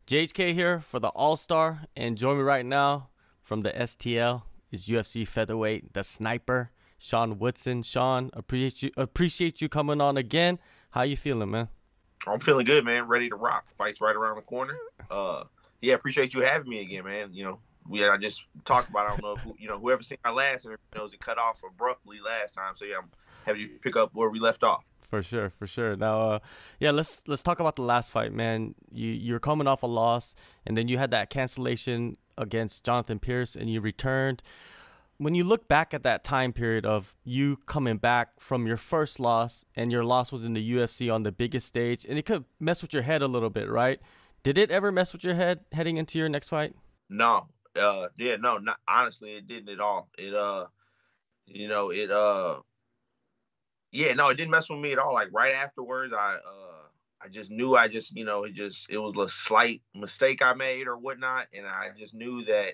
JHK here for the All-Star, and join me right now from the STL is UFC Featherweight, the sniper, Sean Woodson. Sean, appreciate you coming on again. How you feeling, man? I'm feeling good, man. Ready to rock. Fight's right around the corner. Yeah, appreciate you having me again, man. I just talked about. I don't know if whoever seen our last interview knows it cut off abruptly last time. So yeah, I'm happy to pick up where we left off. For sure, for sure. Now, yeah, let's talk about the last fight, man. You're coming off a loss, and then you had that cancellation against Jonathan Pierce, and you returned. When you look back at that time period of you coming back from your first loss, and your loss was in the UFC on the biggest stage, and it could mess with your head a little bit, right? Did it ever mess with your head heading into your next fight? No, yeah, no, not honestly, it didn't at all. You know, it, yeah, no, it didn't mess with me at all. Like right afterwards, I just knew it was a slight mistake I made or whatnot, and I just knew that,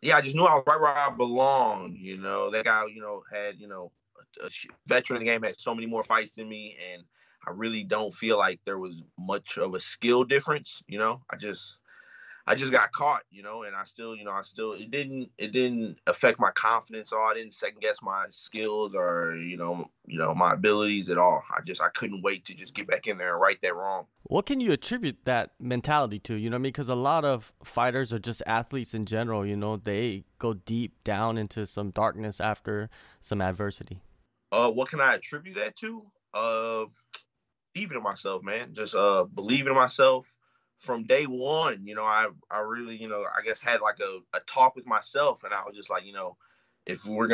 yeah, I just knew I was right where I belonged. That guy, had, a veteran in the game, had so many more fights than me, and I really don't feel like there was much of a skill difference. I just got caught, and it didn't affect my confidence at all. I didn't second guess my skills or, my abilities at all. I couldn't wait to just get back in there and right that wrong. What can you attribute that mentality to? You know what I mean? Because a lot of fighters are just athletes in general. They go deep down into some darkness after some adversity. What can I attribute that to? Believing in myself, man. Just believing in myself from day one. I really, I guess had like a talk with myself, and I was just like, if we're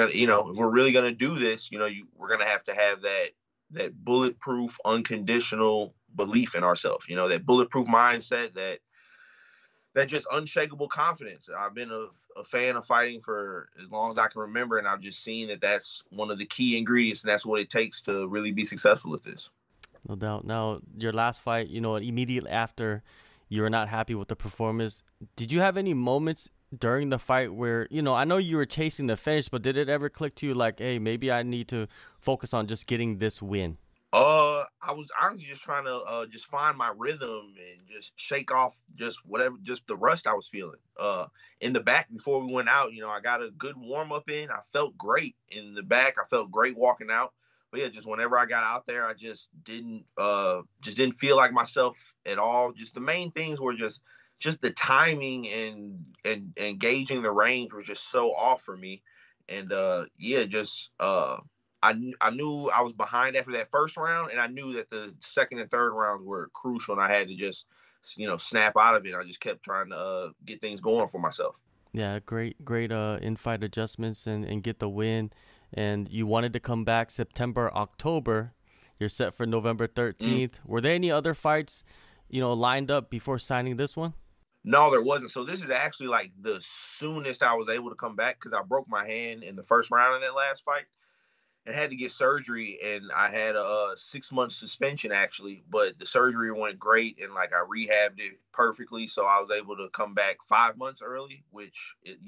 really gonna do this, we're gonna have to have that bulletproof, unconditional belief in ourselves. That bulletproof mindset, that just unshakable confidence. I've been a fan of fighting for as long as I can remember, and I've just seen that that's one of the key ingredients, and that's what it takes to really be successful at this. No doubt. Now, your last fight, immediately after you were not happy with the performance, did you have any moments during the fight where, I know you were chasing the finish, but did it ever click to you like, hey, maybe I need to focus on just getting this win? I was honestly just trying to just find my rhythm and just shake off just whatever, just the rust I was feeling. In the back before we went out, I got a good warm up in. I felt great in the back. I felt great walking out. But yeah, just whenever I got out there, I just didn't feel like myself at all. Just the main things were just the timing and gauging the range was just so off for me. And yeah, just I knew I was behind after that first round, and I knew that the second and third rounds were crucial, and I had to just, snap out of it. I just kept trying to get things going for myself. Yeah, great in-fight adjustments and get the win. And you wanted to come back September, October. You're set for November 13th. Were there any other fights, lined up before signing this one? No, there wasn't. So this is actually like the soonest I was able to come back because I broke my hand in the first round of that last fight and had to get surgery, and I had a 6 month suspension actually, but the surgery went great, and like I rehabbed it perfectly, so I was able to come back 5 months early, which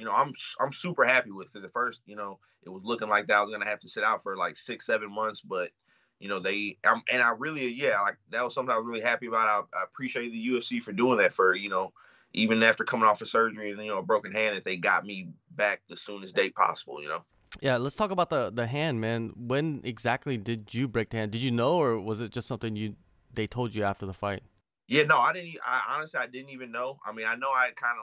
I'm super happy with, because at first it was looking like that I was gonna have to sit out for like 6 7 months, but and I really, yeah, like that was something I was really happy about. I appreciate the UFC for doing that, for even after coming off of surgery and a broken hand, that they got me back the soonest date possible. Yeah, let's talk about the hand, man. When exactly did you break the hand? Did you know, or was it just something they told you after the fight? Yeah, no, I didn't. I honestly, I didn't even know. I mean, I knew I kind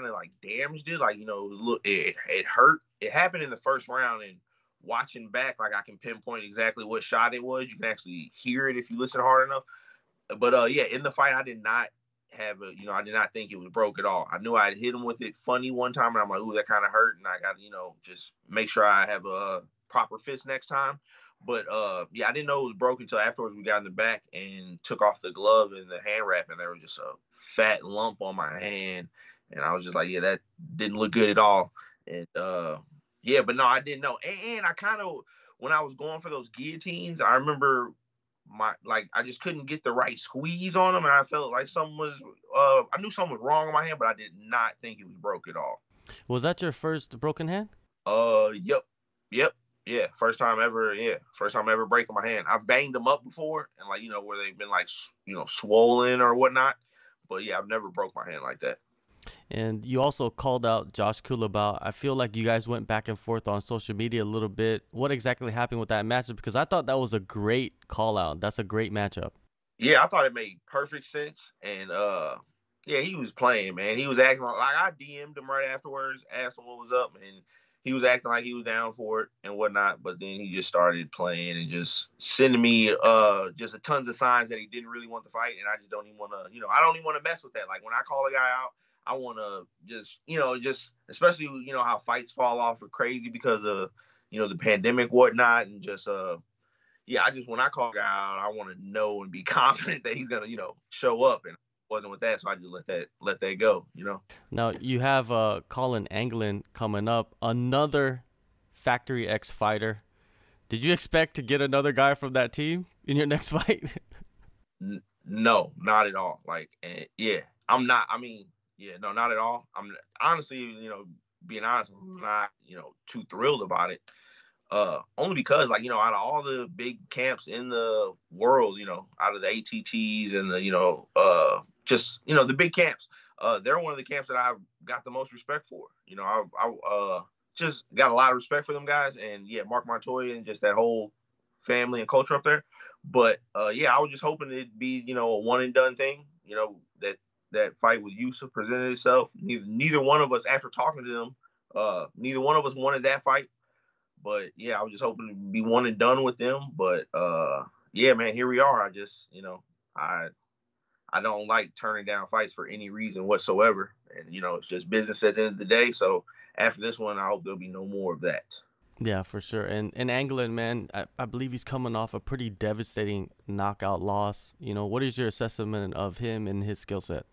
of like damaged it. Like, it was it hurt. It happened in the first round, and watching back, like I can pinpoint exactly what shot it was. You can actually hear it if you listen hard enough. But yeah, in the fight, I did not I did not think it was broke at all. I knew I had hit him with it funny one time, and I'm like, ooh, that kind of hurt, and I got just make sure I have a proper fist next time. But yeah, I didn't know it was broken until afterwards. We got in the back and took off the glove and the hand wrap, and there was just a fat lump on my hand, and I was just like, yeah, that didn't look good at all. And yeah, but no, I didn't know. And I kind of, when I was going for those guillotines, I remember I just couldn't get the right squeeze on them, and I felt like I knew something was wrong on my hand, but I did not think it was broke at all. Was that your first broken hand? Yep, yep, Yeah, first time ever. Yeah, first time ever breaking my hand. I've banged them up before, and like where they've been like swollen or whatnot. But yeah, I've never broke my hand like that. And you also called out Josh Kulabau. I feel like you guys went back and forth on social media a little bit. What exactly happened with that matchup? Because I thought that was a great call out. That's a great matchup. Yeah, I thought it made perfect sense. And yeah, he was playing, man. He was acting like I DM'd him right afterwards, asked him what was up, and he was acting like he was down for it and whatnot. But then he just started playing and just sending me just a tons of signs that he didn't really want to fight. And I just don't even want to, I don't even want to mess with that. Like when I call a guy out, I want to just especially how fights fall off are crazy because of the pandemic, whatnot, and just yeah, I just when I call a guy out, I want to know and be confident that he's gonna show up, and wasn't with that, so I just let that go. Now you have Collin Anglin coming up, another Factory X fighter. Did you expect to get another guy from that team in your next fight? No, not at all. Like, yeah, I'm not. I mean, yeah, no, not at all. I'm honestly, being honest, I'm not, too thrilled about it. Only because like, out of all the big camps in the world, out of the ATTs and the, just, the big camps, they're one of the camps that I've got the most respect for. I just got a lot of respect for them guys. And yeah, Mark Montoya and just that whole family and culture up there. But yeah, I was just hoping it'd be, a one and done thing, that fight with Yusuf presented itself. Neither one of us, after talking to them, neither one of us wanted that fight. But yeah, I was just hoping to be one and done with them. But yeah, man, here we are. I just, I don't like turning down fights for any reason whatsoever. And, it's just business at the end of the day. So after this one, I hope there'll be no more of that. Yeah, for sure. And Anglin, man, I believe he's coming off a pretty devastating knockout loss. What is your assessment of him and his skill set?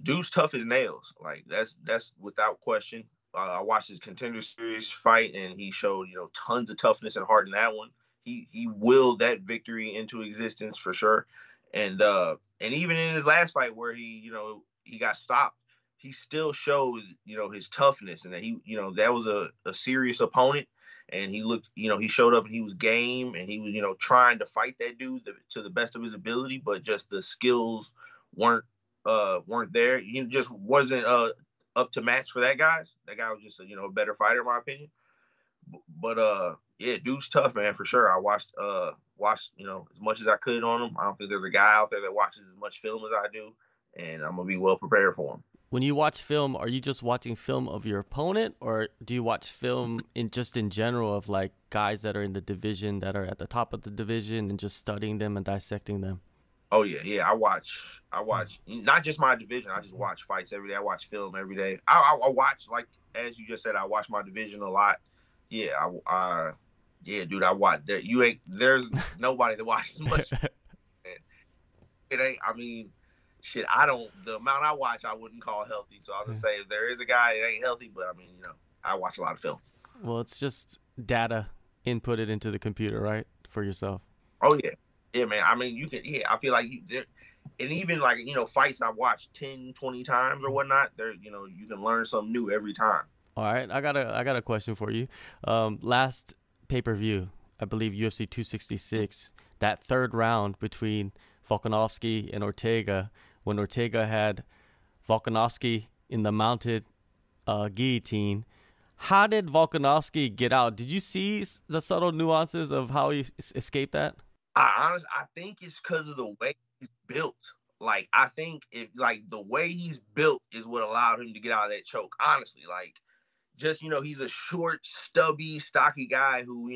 Dude's tough as nails. Like that's without question. I watched his Contender Series fight, and he showed tons of toughness and heart in that one. He willed that victory into existence for sure. And even in his last fight where he got stopped, he still showed his toughness, and that that was a serious opponent, and he looked he showed up and he was game, and he was trying to fight that dude to the best of his ability, but just the skills weren't there. He just wasn't up to match for that guy. That guy was just a better fighter in my opinion. But yeah, dude's tough, man, for sure. I watched as much as I could on him. I don't think there's a guy out there that watches as much film as I do, and I'm gonna be well prepared for him. When you watch film, are you just watching film of your opponent, or do you watch film in general of like guys that are in the division, that are at the top of the division, and just studying them and dissecting them? Oh yeah. I watch not just my division. I just watch fights every day. I watch film every day. I watch, like as you just said, I watch my division a lot. Yeah, yeah, dude, I watch that. There's nobody that watches much. It ain't. I mean, shit. The amount I watch, I wouldn't call healthy. So I was gonna say, if there is a guy, it ain't healthy. But I mean, I watch a lot of film. Well, it's just data inputted into the computer, right, for yourself. Oh yeah. Yeah, man. I mean, you can. Yeah, I feel like and even like fights I've watched 10, 20 times or whatnot. There, you can learn something new every time. All right, I got a question for you. Last pay-per-view, I believe UFC 266, that third round between Volkanovski and Ortega, when Ortega had Volkanovski in the mounted guillotine. How did Volkanovski get out? Did you see the subtle nuances of how he escaped that? I think it's because of the way he's built. Like, I think the way he's built is what allowed him to get out of that choke. Honestly, like, just, he's a short, stubby, stocky guy who,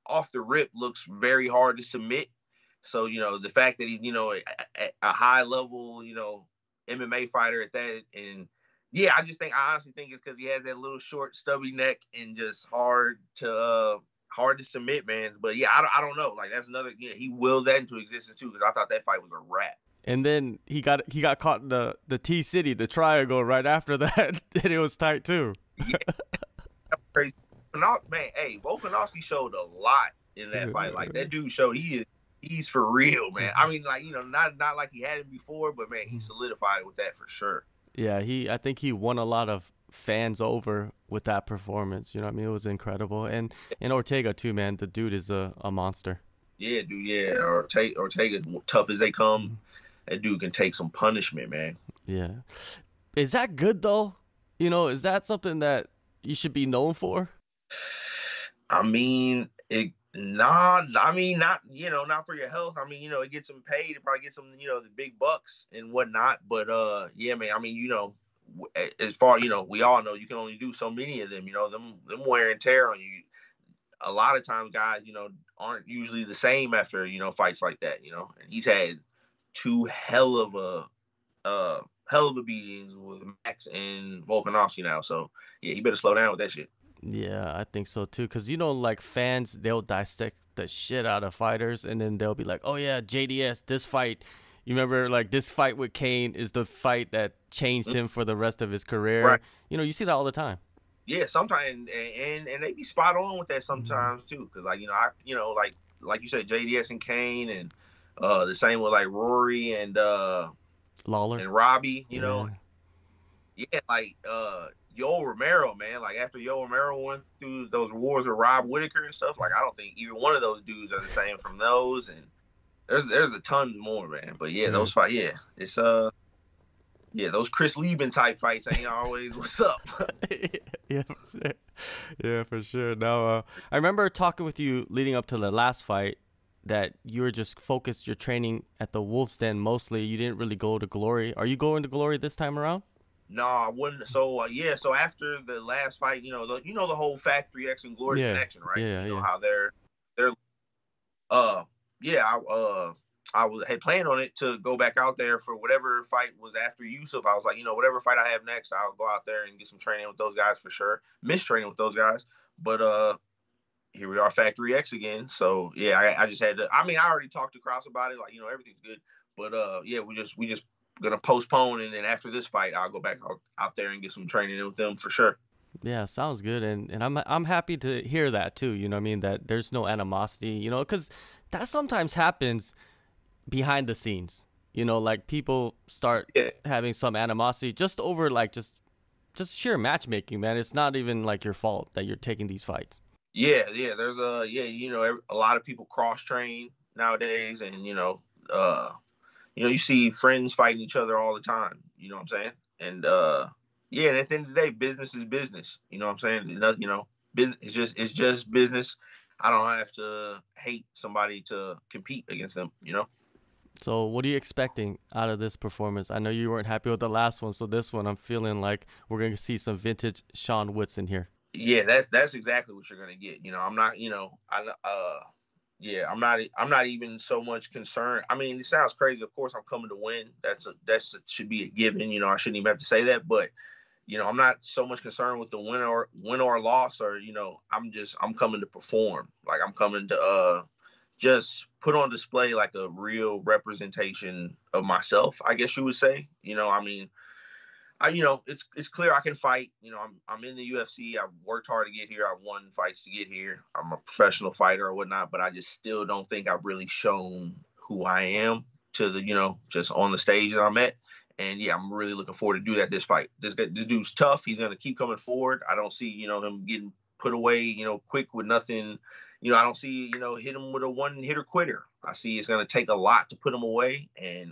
off the rip looks very hard to submit. So, the fact that he's, a high level, MMA fighter at that. And yeah, I honestly think it's because he has that little short, stubby neck and just hard to submit, man. But yeah, I don't know. Like, that's another. He willed that into existence too, because I thought that fight was a wrap. And then he got caught in the T City, the triangle, right after that, and it was tight too. Yeah, that's crazy. Man, hey, Volkanovski showed a lot in that fight. Like, that dude showed he's for real, man. I mean, like, not like he had him before, but man, he solidified it with that for sure. Yeah, I think he won a lot of fans over with that performance. You know what I mean? It was incredible. And Ortega too, man. The dude is a monster. Yeah, dude. Yeah, Ortega, tough as they come. Mhm. That dude can take some punishment, man. Yeah. Is that good though? You know, is that something that you should be known for? I mean, it. Nah, I mean, not not for your health. I mean, it gets them paid. It probably gets them, the big bucks and whatnot. But yeah, man. I mean, as far we all know you can only do so many of them. Them wear and tear on you. A lot of times, guys, aren't usually the same after fights like that. And he's had two hell of a beatings with Max and Volkanovski now. So yeah, he better slow down with that shit. Yeah, I think so too. Cause like fans, they'll dissect the shit out of fighters, and then they'll be like, "Oh yeah, JDS, this fight. You remember like this fight with Kane is the fight that changed him for the rest of his career." Right. You see that all the time. Yeah, sometimes and they be spot on with that sometimes too. Cause like you said, JDS and Kane, and the same with like Rory and Lawler and Robbie. Yeah. Yeah, like Yoel Romero, man. Like after Yoel Romero went through those wars with Rob Whitaker and stuff, like I don't think either one of those dudes are the same from those. And there's a tons more, man. But yeah, those fights, yeah, it's yeah, those Chris Lieben type fights ain't always what's up. Yeah, for sure. Yeah, for sure. Now, I remember talking with you leading up to the last fight that you were just focused your training at the Wolves Den mostly. You didn't really go to Glory. Are you going to Glory this time around? No, I wouldn't. So yeah, so after the last fight, the whole Factory X and Glory connection, right? Yeah, how they're yeah, had planned on it to go back out there for whatever fight was after Yusuf. I was like, whatever fight I have next, I'll go out there and get some training with those guys for sure. Miss training with those guys, but here we are, Factory X again. So yeah, I just had to. I mean, I already talked to Krause about it, like everything's good, but yeah, we just gonna postpone, and then after this fight, I'll go back out there and get some training with them for sure. Yeah, sounds good, and I'm happy to hear that too. You know what I mean? That there's no animosity. Because that sometimes happens behind the scenes. Like people start having some animosity just over like just sheer matchmaking, man. It's not even like your fault that you're taking these fights. Yeah. There's a lot of people cross train nowadays, and you see friends fighting each other all the time. You know what I'm saying? And yeah, and at the end of the day, business is business. You know what I'm saying? It's just business. I don't have to hate somebody to compete against them. So what are you expecting out of this performance? I know you weren't happy with the last one, so this one I'm feeling like we're going to see some vintage Sean Woodson here. Yeah, that's exactly what you're going to get. I'm not, yeah, I'm not even so much concerned. I mean, it sounds crazy. Of course, I'm coming to win. That should be a given. I shouldn't even have to say that, but I'm not so much concerned with the win or loss, or I'm coming to perform. Like I'm coming to just put on display like a real representation of myself, I guess you would say. I mean, it's clear I can fight. I'm in the UFC. I've worked hard to get here. I've won fights to get here. I'm a professional fighter or whatnot, but I just still don't think I've really shown who I am to the, just on the stage that I'm at. And yeah, I'm really looking forward to do that this fight. This dude's tough. He's going to keep coming forward. I don't see, him getting put away, quick with nothing. I don't see, hit him with a one-hitter quitter. I see it's going to take a lot to put him away. And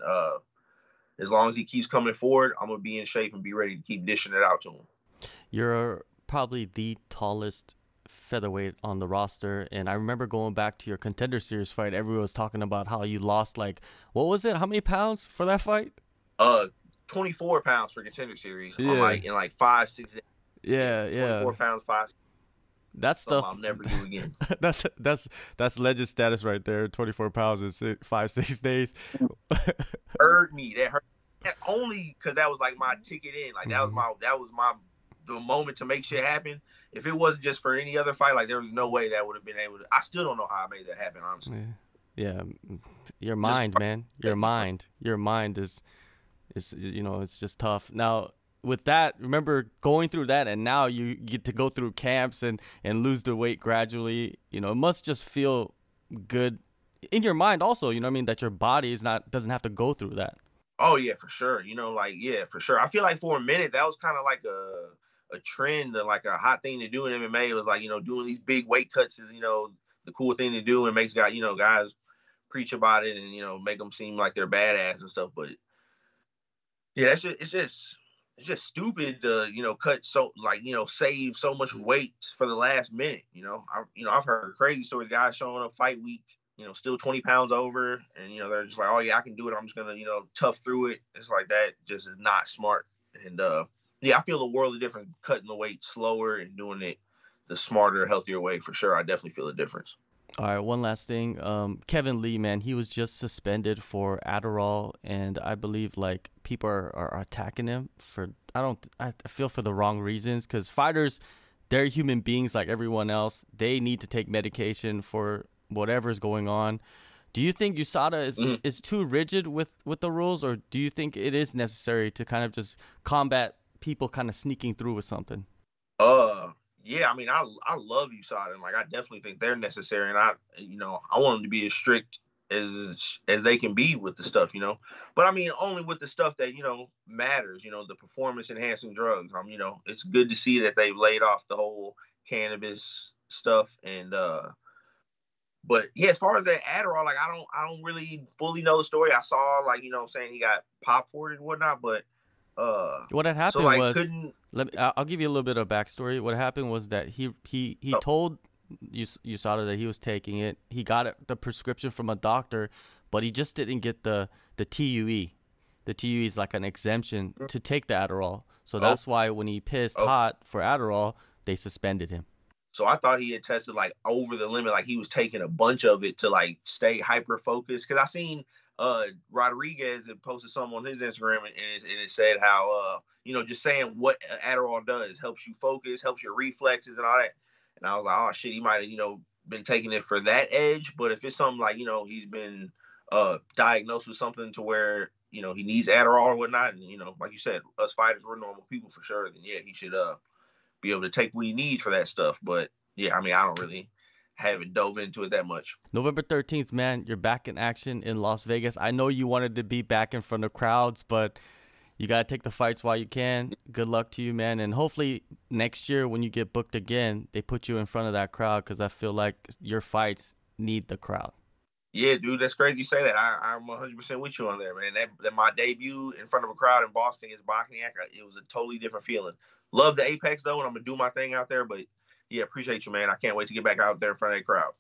as long as he keeps coming forward, I'm going to be in shape and be ready to keep dishing it out to him. You're probably the tallest featherweight on the roster. And I remember going back to your Contender Series fight, everyone was talking about how you lost, like, what was it? How many pounds for that fight? 24 pounds for Contender Series. Yeah. In like 5-6 days. Yeah. 24 pounds, 5. That stuff I'll never do again. that's legend status right there. 24 pounds in 5-6 days. Hurt me. That hurt. Only because that was like my ticket in. Like that was the moment to make shit happen. If it wasn't just for any other fight, like there was no way that would have been able to. I still don't know how I made that happen, honestly. Yeah. Your mind, man. Your mind is it's just tough. Now, with that, remember going through that, and now you get to go through camps and lose the weight gradually. It must just feel good in your mind also, what I mean, that your body doesn't have to go through that. Oh yeah, for sure. For sure. I feel like for a minute that was kind of like a trend and like a hot thing to do in MMA. It was like, doing these big weight cuts is, the cool thing to do, and makes guys preach about it and, make them seem like they're badass and stuff. But yeah, it's just stupid to, cut so like, save so much weight for the last minute. I've heard crazy stories, guys showing up fight week, still 20 pounds over, and they're just like, oh yeah, I can do it. I'm just gonna, tough through it. It's like that just is not smart. And yeah, I feel a world of difference cutting the weight slower and doing it the smarter, healthier way for sure. I definitely feel a difference. All right, one last thing. Kevin Lee, man, he was just suspended for Adderall, and I believe like people are attacking him for I feel for the wrong reasons, because fighters, they're human beings like everyone else. They need to take medication for whatever's going on. Do you think USADA Mhm. is too rigid with the rules, or do you think it is necessary to kind of just combat people kind of sneaking through with something? Uh, yeah, I mean, I love USADA, and like I definitely think they're necessary, and I want them to be as strict as they can be with the stuff. But I mean, only with the stuff that matters. The performance enhancing drugs. It's good to see that they've laid off the whole cannabis stuff, and but yeah, as far as that Adderall, like I don't really fully know the story. I saw like what I'm saying, he got popped for it and whatnot, but What had so happened like was, couldn't. I'll give you a little bit of backstory. What happened was that he Oh, told USADA that he was taking it. He got the prescription from a doctor, but he just didn't get the TUE. The TUE is like an exemption to take the Adderall. So oh, that's why when he pissed oh. hot for Adderall, they suspended him. So I thought he had tested like over the limit, like he was taking a bunch of it to like stay hyper focused. Cause I seen Rodriguez had posted something on his Instagram, and it said how just saying what Adderall does helps you focus, helps your reflexes and all that. And I was like, oh shit, he might have been taking it for that edge. But if it's something like he's been diagnosed with something to where he needs Adderall or whatnot, and like you said, us fighters, we're normal people for sure. Then yeah, he should be able to take what he needs for that stuff. But yeah, I mean, I don't really haven't dove into it that much. November 13th, man, you're back in action in Las Vegas. I know you wanted to be back in front of crowds, but you got to take the fights while you can. Good luck to you, man. And hopefully next year when you get booked again, they put you in front of that crowd, because I feel like your fights need the crowd. Yeah, dude, that's crazy you say that. I'm 100% with you on there, man. That my debut in front of a crowd in Boston is Bosniak. It was a totally different feeling. Love the Apex though, and I'm gonna do my thing out there. But yeah, appreciate you, man. I can't wait to get back out there in front of that crowd.